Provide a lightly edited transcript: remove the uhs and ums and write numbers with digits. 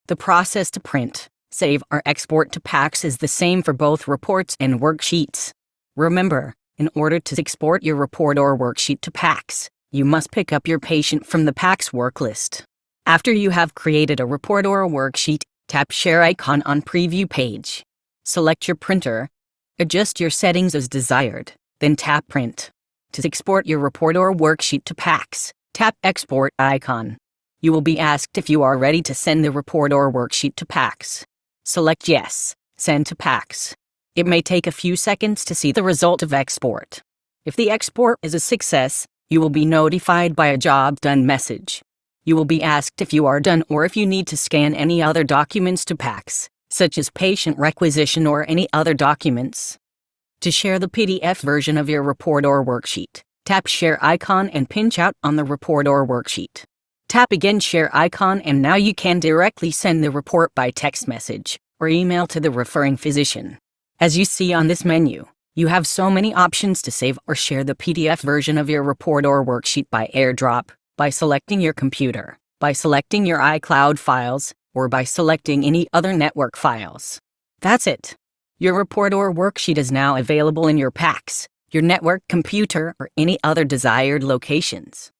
The process to print, save, or export to PACS is the same for both reports and worksheets. Remember, in order to export your report or worksheet to PACS, you must pick up your patient from the PACS work list. After you have created a report or a worksheet, tap Share icon on Preview page. Select your printer. Adjust your settings as desired, then tap Print. To export your report or worksheet to PACS, tap Export icon. You will be asked if you are ready to send the report or worksheet to PACS. Select Yes, Send to PACS. It may take a few seconds to see the result of export. If the export is a success, you will be notified by a Job Done message. You will be asked if you are done or if you need to scan any other documents to PACS, such as patient requisition or any other documents. To share the PDF version of your report or worksheet, tap Share icon and pinch out on the report or worksheet. Tap again Share icon and now you can directly send the report by text message or email to the referring physician. As you see on this menu, you have so many options to save or share the PDF version of your report or worksheet by AirDrop, by selecting your computer, by selecting your iCloud files, or by selecting any other network files. That's it. Your report or worksheet is now available in your PACS, your network computer, or any other desired locations.